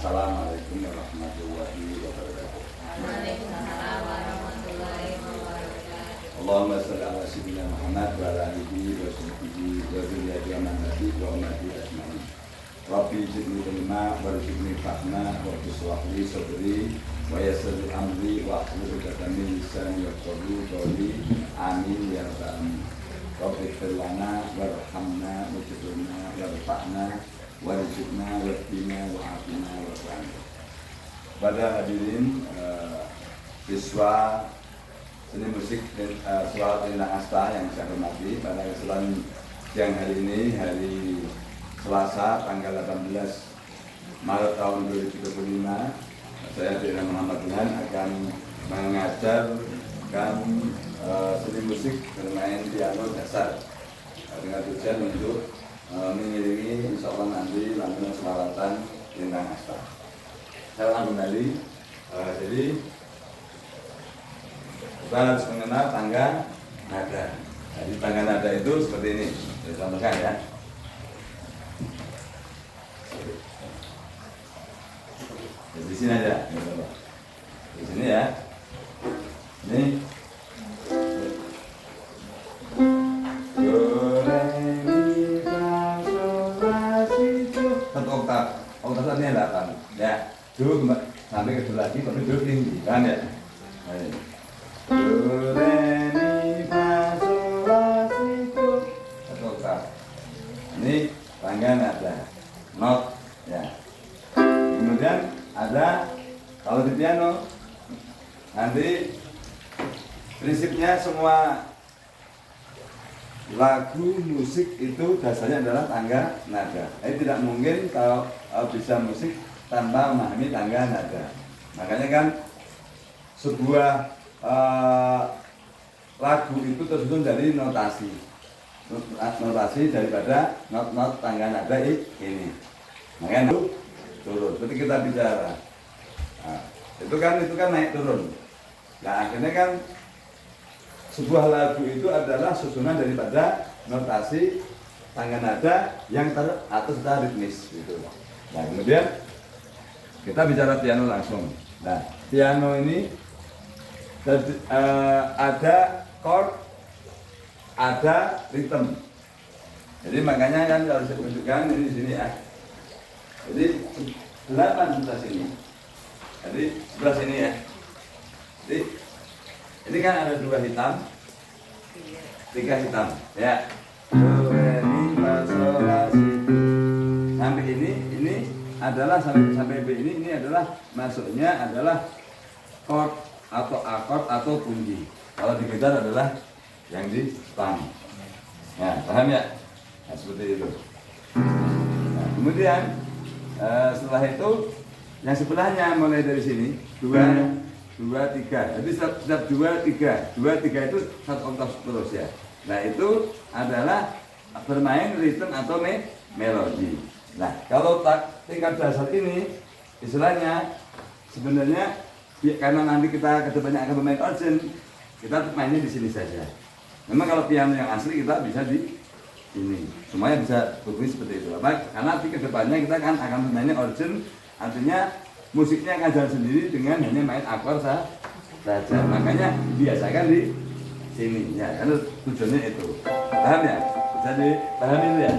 Assalamualaikum warahmatullahi wabarakatuh. Waalaikumsalam warahmatullahi wabarakatuh. Allahumma shalli ala sayyidina Muhammad wa ala alihi wa sahbihi wa dzurriyyati wa man nabi wa ummati ajmain. Rabbi zidni ilma warzuqni fahma wa tuslah li sadri wa yassir li amri wa hlul 'uqdatam min lisani yafqahu qawli. Amin ya rabbal alamin. Rabbi ighfir lana warhamna waj'alna warfa'na warzuqna wahdina wa'afina warhamna. Pada hadirin siswa seni musik dan Sekolah Lintang Asta yang saya hormati, pada kesempatan siang hari ini, hari Selasa tanggal 18 Maret tahun 2025, saya Dr. Muhammad Tuhan akan mengajarkan seni musik bermain piano dasar dengan tujuan untuk mengiringi insya Allah nanti lantunan selawatan Lintang Asta. Saya ulang kembali, jadi kita harus mengenal tangga nada. Jadi tangga nada itu seperti ini, saya contohkan ya. Di sini aja, di sini ya. Ini satu oktav, oktavnya 8 ya. Do sampai ke do lagi, tapi do tinggi kan ya. Do re mi fa sol la si do, satu oktav. Ini tangga nada, not ya. Kemudian ada kalau di piano nanti prinsipnya semua lagu musik itu dasarnya adalah tangga nada. Jadi tidak mungkin kalau bisa musik tanpa memahami tangga nada. Makanya kan sebuah lagu itu tersusun dari notasi daripada not tangga nada ini. Makanya itu turun. Seperti kita bicara, nah, itu kan naik turun. Nah akhirnya kan sebuah lagu itu adalah susunan daripada notasi tangga nada yang teratur secara ritmis gitu. Nah kemudian kita bicara piano langsung. Nah piano ini ada chord, ada ritme. Jadi makanya kan harus saya tunjukkan ini di sini ya. Jadi 8 sebelah sini. Jadi sebelah sini ya. Jadi ini kan ada 2 hitam, 3 hitam, ya. Do, re, mi, fa, sol, la, si, do. Sampai ini adalah sampai B ini adalah masuknya adalah chord atau akord atau kunci. Kalau di gitar adalah yang di strum. Nah, paham ya? Nah, seperti itu. Nah, kemudian setelah itu yang sebelahnya mulai dari sini 2, 3. Jadi setiap 2, 3 itu satu oktav terus ya. Nah itu adalah bermain ritme atau melodi. Nah kalau tingkat dasar ini istilahnya sebenarnya karena nanti kita kedepannya akan bermain organ, kita mainnya di sini saja. Memang kalau piano yang asli kita bisa di ini, semuanya bisa berbunyi seperti itu. Karena nanti kedepannya kita akan bermainnya organ, artinya musiknya akan jalan sendiri dengan hanya main akor saja. Makanya biasakan di sini ya, karena tujuannya itu. Paham ya? Bisa dipahami itu ya?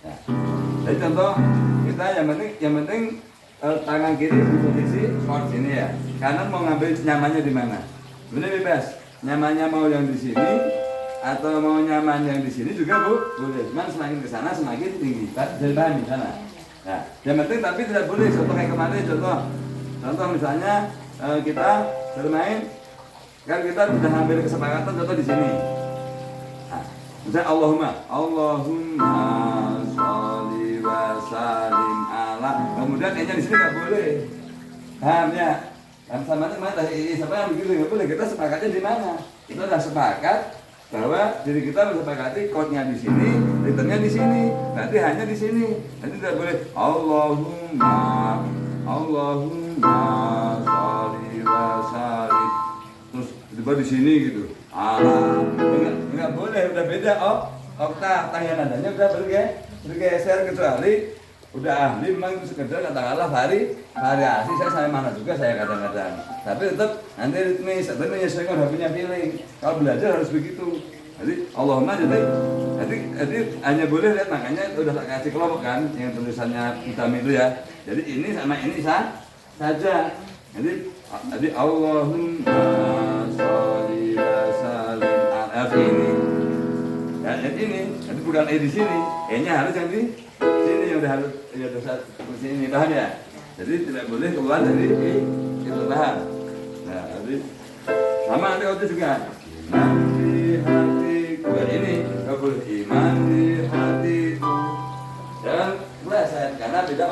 Ya. Jadi contoh kita yang penting tangan kiri di posisi chord sini ya. Kanan mau ngambil nyamannya di mana? Sebenarnya bebas. Nyamannya mau yang di sini atau mau nyaman yang di sini juga boleh. Cuman semakin ke sana semakin tinggi. Jadi paham di sana. Nah, yang penting tapi tidak boleh contoh kayak kemarin contoh misalnya kita bermain kan kita sudah ambil kesepakatan contoh di sini. Nah, misalnya Allahumma sholli wa sallim ala. Kemudian kayaknya di sini nggak boleh. Paham ya? Kan sama siapa yang begitu nggak boleh. Kita sepakatnya di mana? Kita sudah sepakat bahwa diri kita mensepakati chordnya di sini, ritmenya di sini, nanti hanya di sini, nanti tidak boleh Allahumma sholli wa sallim terus tiba di sini gitu, nggak boleh, udah beda oktav, tangga nadanya udah bergeser kecuali udah ahli memang itu sekedar katakanlah variasi saya sampai mana juga saya kadang-kadang, tapi tetap nanti ritme sebenarnya menyesuaikan udah punya feeling. Kalau belajar harus begitu. Jadi Allahumma jadi hanya boleh lihat, makanya itu udah tak kasih kelompok kan yang tulisannya hitam itu ya. Jadi ini sama ini saja. Jadi Allahumma sholli wa sallim ala ini. Ya, jadi ini, jadi bukan di sini, E-nya harus yang di sini, yang udah harus ya dosa sini, paham ya? Jadi tidak boleh keluar dari itu, paham? Nah, jadi sama nanti waktu juga iman di hatiku, ini nggak boleh iman di hatiku, jangan pleset karena beda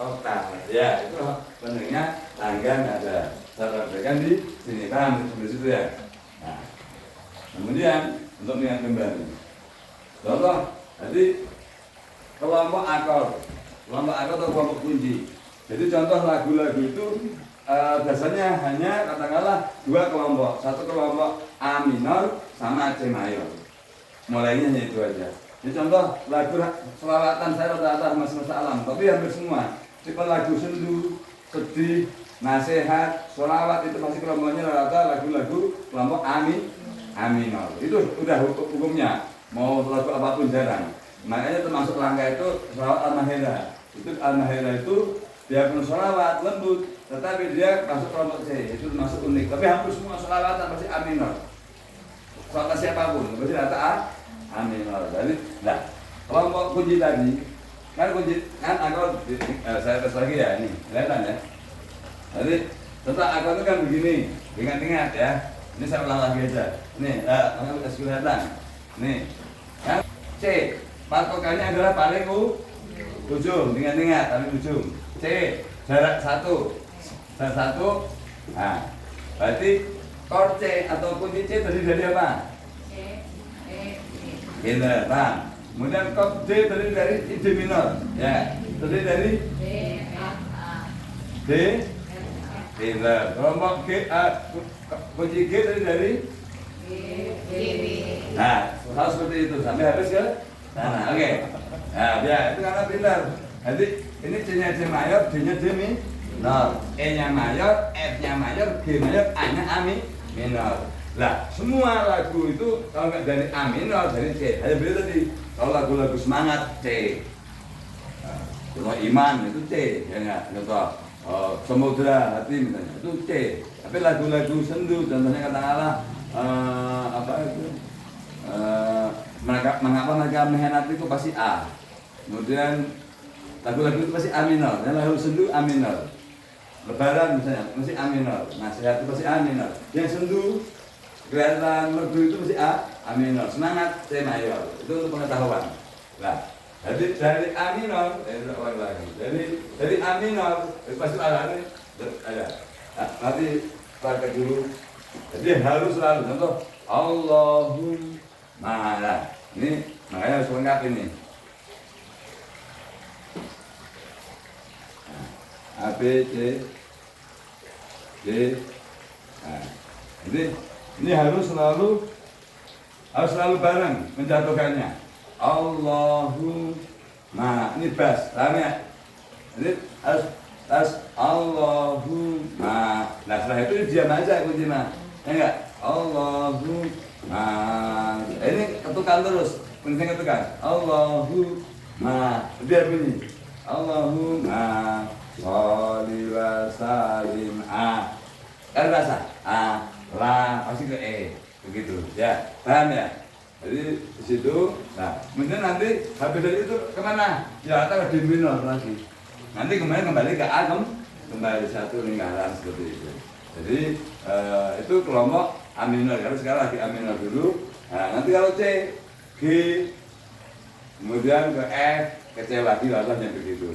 oktav, ya itu benarnya tangga ada, saya sampaikan di sini, paham di situ ya? Nah, kemudian untuk niat kembali. Contoh, jadi kelompok akor atau kelompok kunci. Jadi contoh lagu-lagu itu biasanya hanya katakanlah dua kelompok, satu kelompok A minor sama C mayor. Mulainya hanya itu aja. Jadi contoh lagu selawatan saya rata-rata semesta alam, tapi hampir semua. Tipe lagu sendu, sedih, nasihat, sholawat itu pasti kelompoknya rata-rata lagu-lagu kelompok A minor. Itu udah hukumnya. Mau lagu apapun jarang. Makanya termasuk langkah itu sholawat al-mahirah. Itu al-mahirah itu dia pun sholawat lembut, tetapi dia masuk kelompok C. Itu termasuk unik. Tapi hampir semua sholawatan pasti A minor. Sholawat siapapun, pasti rata A minor. Jadi, nah kelompok kunci tadi kan akor saya tes lagi ya ini, kelihatan ya. Jadi tentang akor itu kan begini, ingat-ingat ya. Ini saya ulang lagi aja. Nih, udah kelihatan. Nih, yang C, patokannya adalah paling ujung, ingat-ingat paling ujung. C, jarak 1. Nah, berarti chord C atau kunci C terdiri dari apa? Benar, paham? Kemudian chord D terdiri dari D minor, ya. Terdiri dari D. Benar. Kelompok G, kunci G terdiri dari Nah, harus seperti itu sampai habis ke sana. Oke. Nah, ya itu karena pintar. Jadi ini C-nya C mayor, D-nya D minor, E-nya mayor, F-nya mayor, G mayor, A-nya A minor. Lah, semua lagu itu kalau nggak dari A minor dari C. Hanya beda tadi. Kalau lagu-lagu semangat C. Kalau iman itu C, ya nggak? Contoh Samudra Hati misalnya itu C. Tapi lagu-lagu sendu, contohnya katakanlah apa itu? Mengapa mereka mengkhianati itu pasti A. Kemudian lagu-lagu itu pasti A minor. Dan lagu sendu A minor. Lebaran misalnya pasti A minor. Nasihat itu pasti A minor. Yang sendu kelihatan merdu itu pasti A minor. Semangat C mayor. Itu untuk pengetahuan. Nah, jadi dari A minor, lagi. Dari A minor itu pasti ada. Nah, nanti pakai dulu. Jadi harus selalu contoh Allahumma. Nah, ini makanya harus lengkap ini. Nah, A B C D. Nah, ini harus selalu bareng menjatuhkannya. Allahumma. Ini bas, paham ya? Jadi harus Allahumma. Nah setelah itu diam aja kunci mah. Ya enggak? Allahumma. Ini ketukan terus. Penting ketukan. Allahumma. Biar bunyi. Allahumma sholli wa sallim kan rasa la pasti ke E begitu ya, paham ya? Jadi di situ, nah kemudian nanti habis dari itu kemana? Ya atau ke D minor lagi. Nanti kembali ke A kembali satu lingkaran seperti itu. Jadi itu kelompok A minor. Kalau sekarang lagi A minor dulu. Nah nanti kalau C, G, kemudian ke F, ke C lagi lalunya begitu.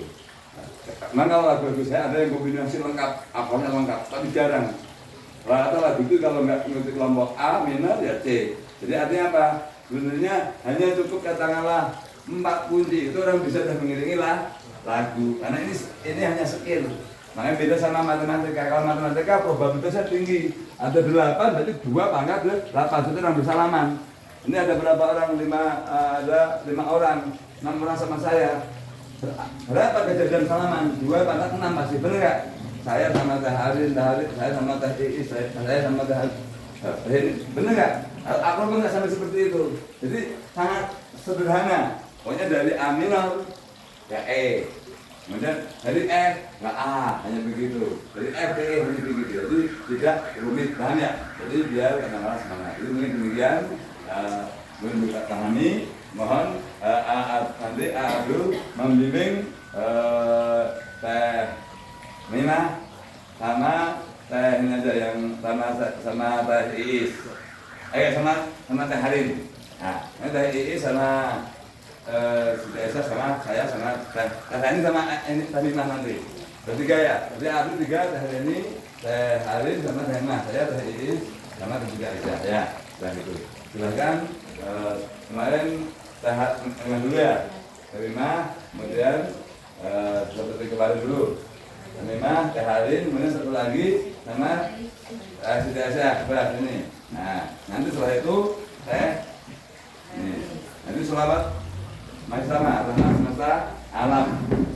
Nah, kalau lagu-lagu saya ada yang kombinasi lengkap, akornya lengkap, tapi jarang. Rata lagu itu kalau nggak mengikuti kelompok A minor ya C. Jadi artinya apa? Sebenarnya hanya cukup katakanlah 4 kunci itu orang bisa sudah mengiringi lagu. Karena ini hanya skill. Makanya beda sama matematika. Kalau matematika probabilitasnya tinggi. Ada 8 berarti 2 pangkat 8 itu orang bersalaman. Ini ada berapa orang? Ada 5 orang, 6 orang sama saya. Berapa kejadian salaman? 2 pangkat 6 pasti bener nggak? Saya sama Teh Harin, saya sama Teh Iis, saya sama Teh Harin, bener nggak? Aku pun nggak sampai seperti itu. Jadi sangat sederhana. Pokoknya dari A minor ke E, kemudian dari F ke A, hanya begitu. Dari F ke E hanya begitu. Jadi tidak rumit, paham ya? Jadi biar anak-anak semangat. Jadi mungkin demikian. Mungkin bisa pahami. Mohon nanti Abdul membimbing Teh Mina sama Teh ini aja yang sama Teh Iis. Sama Teh Harin. Nah, ini Teh Iis sama Esa sama saya sama Teh ini sama ini Teh Mina nanti. Bertiga ya. Jadi Abdul 3, Teh ini Teh Harin sama Teh Mina. Saya Teh Iis sama Teh Esa ya. Dan itu. Silakan kemarin Teh dulu ya. Terima, kemudian seperti kemarin dulu. Terima, Teh Harin, kemudian satu lagi sama Siti Aisyah, beras ini. Nah, nanti setelah itu Teh ini. Nanti selawat masih sama, rahmat semesta alam.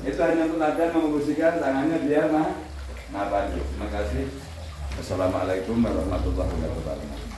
Itu hanya untuk latihan memposisikan tangannya biar maju. Terima kasih. Assalamualaikum warahmatullahi wabarakatuh.